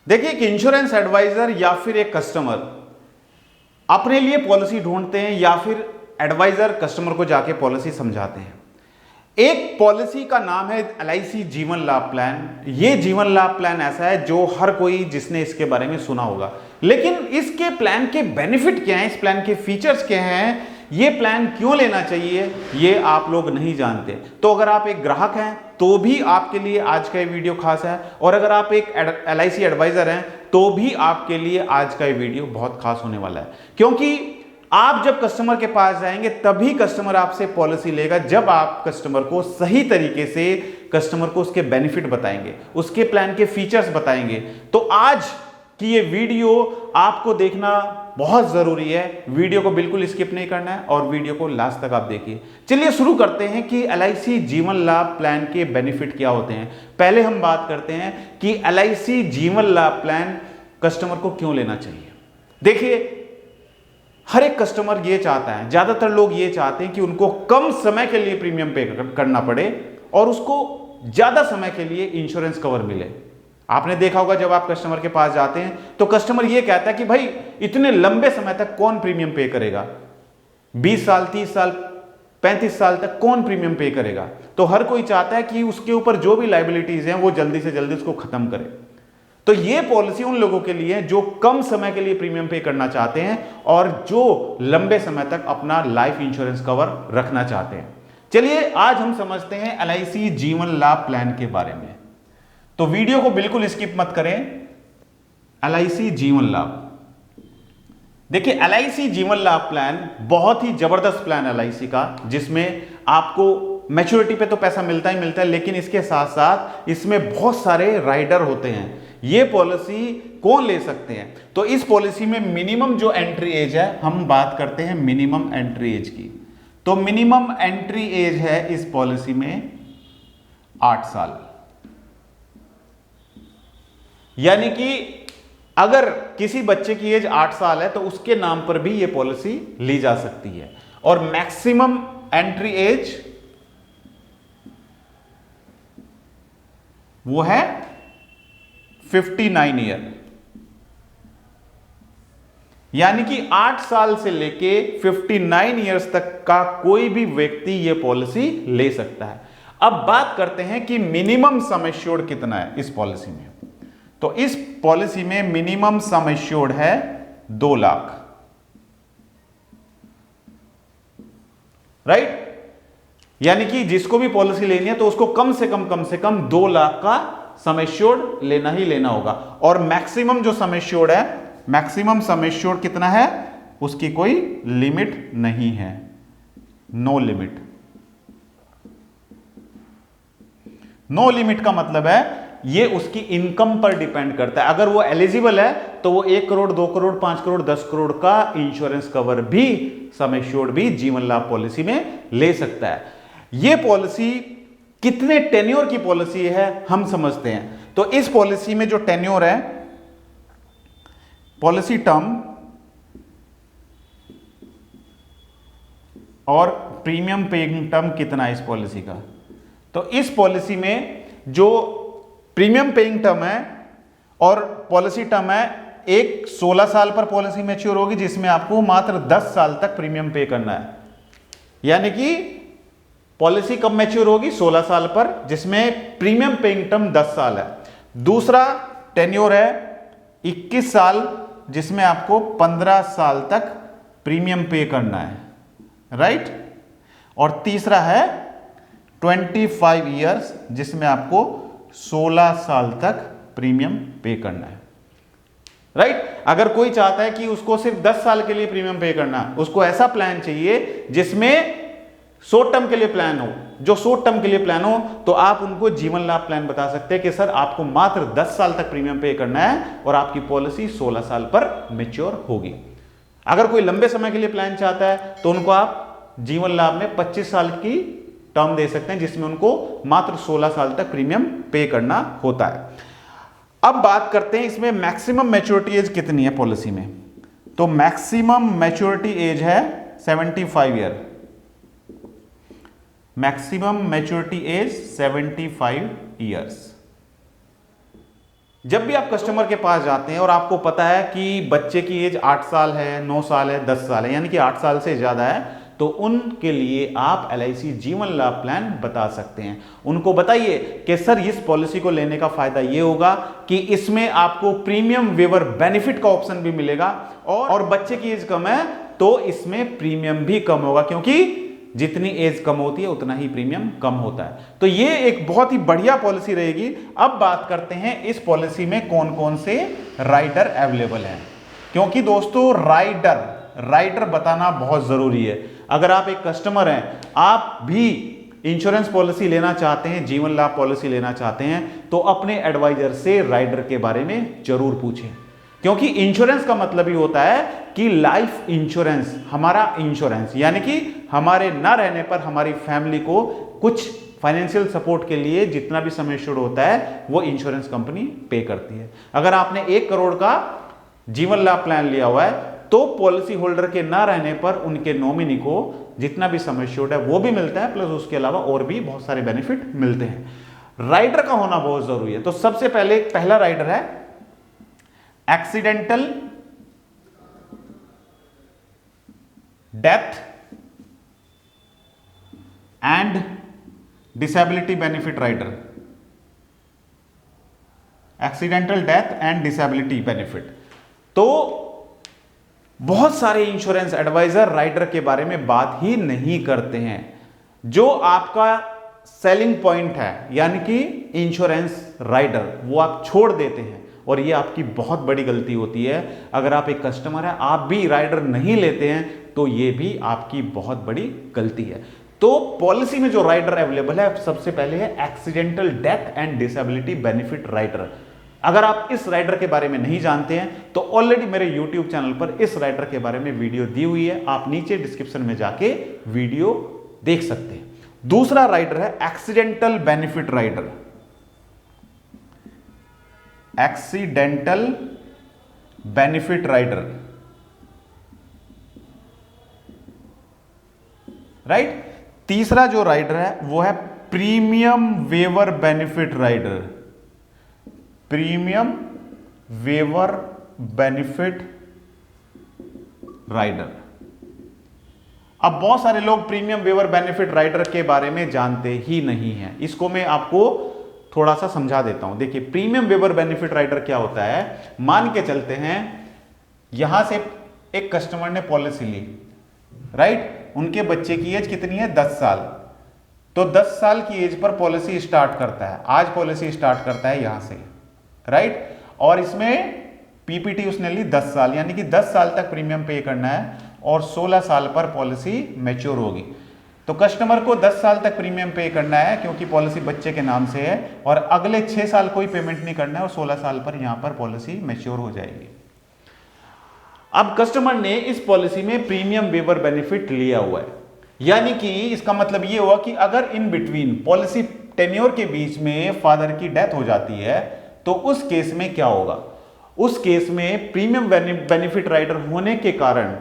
देखिए, एक insurance adviser या फिर एक कस्टमर अपने लिए पॉलिसी ढूंढते हैं या फिर एडवाइजर कस्टमर को जाके पॉलिसी समझाते हैं। एक पॉलिसी का नाम है LIC जीवन लाभ प्लान। ये जीवन लाभ प्लान ऐसा है जो हर कोई जिसने इसके बारे में सुना होगा, लेकिन इसके प्लान के बेनिफिट क्या हैं, इस प्लान के फीचर्स क्या हैं, ये प्लान क्यों लेना चाहिए, ये आप लोग नहीं जानते। तो अगर आप एक ग्राहक हैं तो भी आपके लिए आज का ये वीडियो खास है, और अगर आप एक LIC एडवाइजर हैं तो भी आपके लिए आज का ये वीडियो बहुत खास होने वाला है। क्योंकि आप जब कस्टमर के पास जाएंगे तभी कस्टमर आपसे पॉलिसी लेगा, जब आप कस्टमर को सही तरीके से कस्टमर को उसके बेनिफिट बताएंगे, उसके प्लान के फीचर्स बताएंगे। तो आज कि ये वीडियो आपको देखना बहुत जरूरी है, वीडियो को बिल्कुल स्किप नहीं करना है और वीडियो को लास्ट तक आप देखिए। चलिए शुरू करते हैं कि LIC जीवन लाभ प्लान के बेनिफिट क्या होते हैं। पहले हम बात करते हैं कि LIC जीवन लाभ प्लान कस्टमर को क्यों लेना चाहिए। देखिए, हर एक कस्टमर ये चाहता है, ज्यादातर लोग ये चाहते हैं कि उनको कम समय के लिए प्रीमियम पे करना पड़े और उसको ज्यादा समय के लिए इंश्योरेंस कवर मिले। आपने देखा होगा जब आप कस्टमर के पास जाते हैं तो कस्टमर ये कहता है कि भाई इतने लंबे समय तक कौन प्रीमियम पे करेगा, 20 साल 30 साल 35 साल तक कौन प्रीमियम पे करेगा। तो हर कोई चाहता है कि उसके ऊपर जो भी लायबिलिटीज हैं वो जल्दी से जल्दी उसको खत्म करे। तो ये पॉलिसी उन लोगों के लिए है जो कम समय के लिए प्रीमियम पे करना चाहते हैं और जो लंबे समय तक अपना लाइफ इंश्योरेंस कवर रखना चाहते हैं। चलिए आज हम समझते हैं LIC जीवन लाभ प्लान के बारे में। तो वीडियो को बिल्कुल स्किप मत करें। LIC जीवन लाभ, देखिए LIC जीवन लाभ प्लान बहुत ही जबरदस्त प्लान है LIC का, जिसमें आपको मैच्योरिटी पे तो पैसा मिलता ही मिलता है, लेकिन इसके साथ साथ इसमें बहुत सारे राइडर होते हैं। ये पॉलिसी कौन ले सकते हैं, तो इस पॉलिसी में मिनिमम जो एंट्री एज है, हम बात करते हैं मिनिमम एंट्री एज की। तो मिनिमम एंट्री एज है इस पॉलिसी में 8 साल। यानी कि अगर किसी बच्चे की एज 8 साल है तो उसके नाम पर भी यह पॉलिसी ली जा सकती है। और मैक्सिमम एंट्री एज वो है 59 ईयर। यानी कि 8 साल से लेके 59 ईयर्स तक का कोई भी व्यक्ति यह पॉलिसी ले सकता है। अब बात करते हैं कि मिनिमम सम एश्योर्ड कितना है इस पॉलिसी में। तो इस पॉलिसी में मिनिमम सम एश्योर्ड है 2 लाख, राइट। यानी कि जिसको भी पॉलिसी लेनी है तो उसको कम से कम 2 लाख का सम एश्योर्ड लेना ही लेना होगा। और मैक्सिमम जो सम एश्योर्ड है, मैक्सिमम सम एश्योर्ड कितना है, उसकी कोई लिमिट नहीं है, नो लिमिट। नो लिमिट का मतलब है ये उसकी इनकम पर डिपेंड करता है। अगर वो एलिजिबल है तो वो 1 करोड़ 2 करोड़ 5 करोड़ 10 करोड़ का इंश्योरेंस कवर भी, सम एश्योर्ड भी जीवन लाभ पॉलिसी में ले सकता है। ये पॉलिसी कितने टेन्योर की पॉलिसी है हम समझते हैं। तो इस पॉलिसी में जो टेन्योर है, पॉलिसी टर्म और प्रीमियम पेइंग टर्म कितना है इस पॉलिसी का। तो इस पॉलिसी में जो प्रीमियम पेइंग टर्म है और पॉलिसी टर्म है, एक 16 साल पर पॉलिसी मैच्योर होगी जिसमें आपको मात्र 10 साल तक प्रीमियम पे करना है। यानी कि पॉलिसी कब मैच्योर होगी, 16 साल पर, जिसमें प्रीमियम पेइंग टर्म 10 साल है। दूसरा टेन्योर है 21 साल, जिसमें आपको 15 साल तक प्रीमियम पे करना है, राइट। और तीसरा है 25 ईयर्स, जिसमें आपको 16 साल तक प्रीमियम पे करना है, राइट। अगर कोई चाहता है कि उसको सिर्फ 10 साल के लिए प्रीमियम पे करना है, उसको ऐसा प्लान चाहिए जिसमें शॉर्ट टर्म के लिए प्लान हो, जो शॉर्ट टर्म के लिए प्लान हो, तो आप उनको जीवन लाभ प्लान बता सकते हैं कि सर आपको मात्र 10 साल तक प्रीमियम पे करना है और आपकी पॉलिसी 16 साल पर मैच्योर होगी। अगर कोई लंबे समय के लिए प्लान चाहता है तो उनको आप जीवन लाभ में 25 साल की टर्म दे सकते हैं, जिसमें उनको मात्र 16 साल तक प्रीमियम पे करना होता है। अब बात करते हैं इसमें मैक्सिमम मैच्योरिटी एज कितनी है पॉलिसी में। तो मैक्सिमम मैच्योरिटी एज है 75 year. Maximum maturity age 75 years. जब भी आप कस्टमर के पास जाते हैं और आपको पता है कि बच्चे की एज 8 साल है, 9 साल है, 10 साल है, यानी कि 8 साल से ज़्यादा है, तो उनके लिए आप LIC जीवन लाभ प्लान बता सकते हैं। उनको बताइए कि सर इस पॉलिसी को लेने का फायदा ये होगा कि इसमें आपको प्रीमियम वेवर बेनिफिट का ऑप्शन भी मिलेगा, और बच्चे की एज कम है तो इसमें प्रीमियम भी कम होगा, क्योंकि जितनी एज कम होती है उतना ही प्रीमियम कम होता है। तो ये एक बहुत ही बढ़िया पॉलिसी रहेगी। अब बात करते हैं इस पॉलिसी में कौन कौन से राइडर अवेलेबल हैं, क्योंकि दोस्तों राइडर बताना बहुत जरूरी है। अगर आप एक कस्टमर हैं, आप भी इंश्योरेंस पॉलिसी लेना चाहते हैं, जीवन लाभ पॉलिसी लेना चाहते हैं, तो अपने एडवाइजर से राइडर के बारे में जरूर पूछें, क्योंकि इंश्योरेंस का मतलब ही होता है कि लाइफ इंश्योरेंस, हमारा इंश्योरेंस, यानी कि हमारे ना रहने पर हमारी फैमिली को कुछ फाइनेंशियल सपोर्ट के लिए जितना भी सम एश्योर्ड होता है वो इंश्योरेंस कंपनी पे करती है। अगर आपने 1 करोड़ का जीवन लाभ प्लान लिया हुआ है तो पॉलिसी होल्डर के ना रहने पर उनके नॉमिनी को जितना भी सम एश्योर्ड है वो भी मिलता है, प्लस उसके अलावा और भी बहुत सारे बेनिफिट मिलते हैं। राइडर का होना बहुत जरूरी है। तो सबसे पहला राइडर है accidental death and disability benefit rider. Accidental death and disability benefit. तो बहुत सारे इंश्योरेंस एडवाइजर राइडर के बारे में बात ही नहीं करते हैं। जो आपका सेलिंग पॉइंट है, यानी कि इंश्योरेंस राइडर, वो आप छोड़ देते हैं, और ये आपकी बहुत बड़ी गलती होती है। अगर आप एक कस्टमर है, आप भी राइडर नहीं लेते हैं, तो ये भी आपकी बहुत बड़ी गलती है। तो पॉलिसी में जो राइडर अवेलेबल है, सबसे पहले है accidental death and disability benefit rider. अगर आप इस राइडर के बारे में नहीं जानते हैं तो ऑलरेडी मेरे YouTube चैनल पर इस राइडर के बारे में वीडियो दी हुई है, आप नीचे डिस्क्रिप्शन में जाके वीडियो देख सकते हैं। दूसरा राइडर है accidental benefit rider. Accidental benefit rider, right. तीसरा जो राइडर है वो है premium waiver benefit rider. Premium waiver benefit rider. अब बहुत सारे लोग प्रीमियम वेवर बेनिफिट राइडर के बारे में जानते ही नहीं हैं। इसको मैं आपको थोड़ा सा समझा देता हूं। देखिए, प्रीमियम वेवर बेनिफिट राइडर क्या होता है। मान के चलते हैं, यहां से एक कस्टमर ने पॉलिसी ली, राइट। उनके बच्चे की एज कितनी है? 10 साल। तो 10 साल की एज पर पॉलिसी स्टार्ट करता है। आज पॉलिसी स्टार्ट करता है यहां से, राइट। और इसमें पीपीटी उसने ली 10 साल, यानी कि 10 साल तक प्रीमियम पे करना है, और 16 साल पर पॉलिसी मैच्योर होगी। तो कस्टमर को 10 साल तक प्रीमियम पे करना है, क्योंकि पॉलिसी बच्चे के नाम से है, और अगले 6 साल कोई पेमेंट नहीं करना है, और 16 साल पर यहां पर पॉलिसी मैच्योर हो जाएगी। अब कस्टमर ने इस पॉलिसी में प्रीमियम वेवर बेनिफिट लिया हुआ है, यानी कि इसका मतलब यह हुआ कि अगर इन बिटवीन पॉलिसी टेन्योर के बीच में फादर की डेथ हो जाती है, तो उस केस में क्या होगा? उस केस में प्रीमियम बेनिफिट राइडर होने के कारण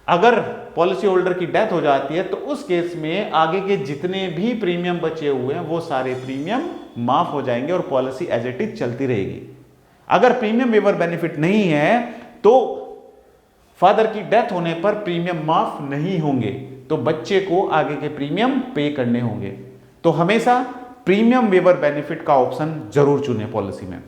अगर पॉलिसी होल्डर की डेथ हो जाती है, तो उस केस में आगे के जितने भी प्रीमियम बचे हुए हैं वो सारे प्रीमियम माफ हो जाएंगे और पॉलिसी एज इट इज चलती रहेगी। अगर प्रीमियम वेवर बेनिफिट नहीं है तो फादर की डेथ होने पर प्रीमियम माफ नहीं होंगे, तो बच्चे को आगे के प्रीमियम पे करने होंगे। तो हमेशा प्रीमियम वेवर बेनिफिट का ऑप्शन जरूर चुने पॉलिसी में,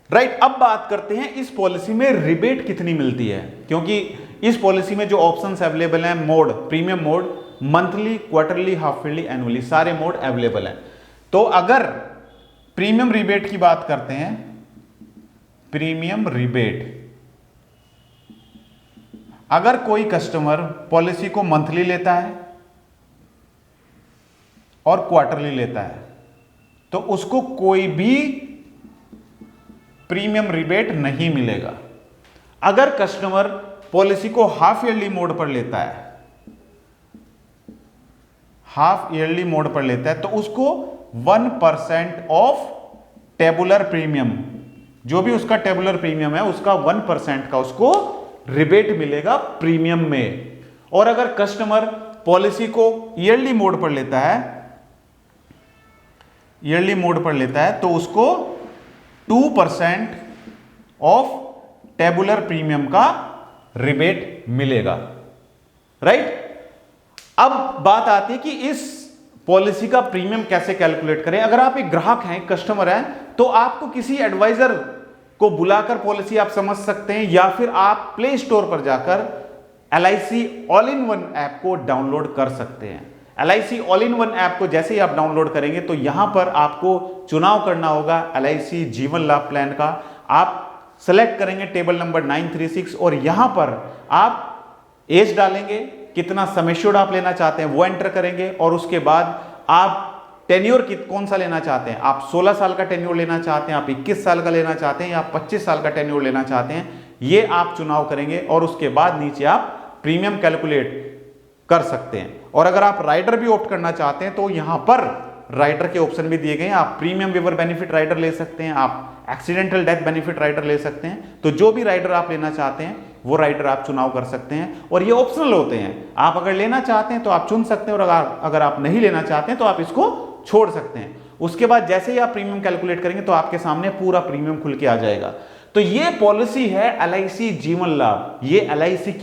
राइट। अब बात करते हैं इस पॉलिसी में रिबेट कितनी मिलती है, क्योंकि इस पॉलिसी में जो ऑप्शंस अवेलेबल हैं, mode, premium mode, monthly, quarterly, half yearly, annually, सारे मोड अवेलेबल हैं। तो अगर प्रीमियम रिबेट की बात करते हैं, प्रीमियम रिबेट, अगर कोई कस्टमर पॉलिसी को मंथली लेता है और क्वार्टरली लेता है, तो उसको कोई भी प्रीमियम रिबेट नहीं मिलेगा। अगर कस्टमर पॉलिसी को हाफ ईयरली मोड पर लेता है, हाफ ईयरली मोड पर लेता है, तो उसको 1% ऑफ टेबुलर प्रीमियम, जो भी उसका टेबुलर प्रीमियम है उसका 1% का उसको रिबेट मिलेगा प्रीमियम में। और अगर कस्टमर पॉलिसी को ईयरली मोड पर लेता है, ईयरली मोड पर लेता है, तो उसको 2% ऑफ टेबुलर प्रीमियम का रिबेट मिलेगा, राइट। अब बात आती है कि इस पॉलिसी का प्रीमियम कैसे कैलकुलेट करें। अगर आप एक ग्राहक हैं, कस्टमर हैं, तो आपको किसी एडवाइजर को बुलाकर पॉलिसी आप समझ सकते हैं, या फिर आप प्ले स्टोर पर जाकर LIC all in one app को डाउनलोड कर सकते हैं। LIC all in one app को जैसे ही आप डाउनलोड करेंगे तो यहां पर आपको चुनाव करना होगा LIC जीवन लाभ प्लान का। आप सेलेक्ट करेंगे टेबल नंबर 936 और यहां पर आप एज डालेंगे, कितना सम एश्योर्ड आप लेना चाहते हैं वो एंटर करेंगे, और उसके बाद आप टेन्योर कौन सा लेना चाहते हैं। आप 16 साल का टेन्योर लेना चाहते हैं, आप 21 साल का लेना चाहते हैं, या आप 25 साल का टेन्योर लेना चाहते हैं, ये आप चुनाव करेंगे। और उसके बाद नीचे आप प्रीमियम कैलकुलेट कर सकते हैं। और अगर आप राइडर भी ऑप्ट करना चाहते हैं तो यहां पर राइडर के ऑप्शन भी दिए गए हैं। आप प्रीमियम वेवर बेनिफिट राइडर ले सकते हैं, आप एक्सीडेंटल डेथ बेनिफिट राइडर ले सकते हैं। तो जो भी राइडर आप लेना चाहते हैं वो राइडर आप चुनाव कर सकते हैं, और ये ऑप्शनल होते हैं। आप अगर लेना चाहते हैं तो आप चुन सकते हैं, और अगर आप नहीं लेना चाहते हैं तो आप इसको छोड़ सकते हैं। उसके बाद जैसे ही आप प्रीमियम कैलकुलेट करेंगे तो आपके सामने पूरा प्रीमियम खुल के आ जाएगा। तो ये पॉलिसी है LIC जीवन लाभ। ये LIC की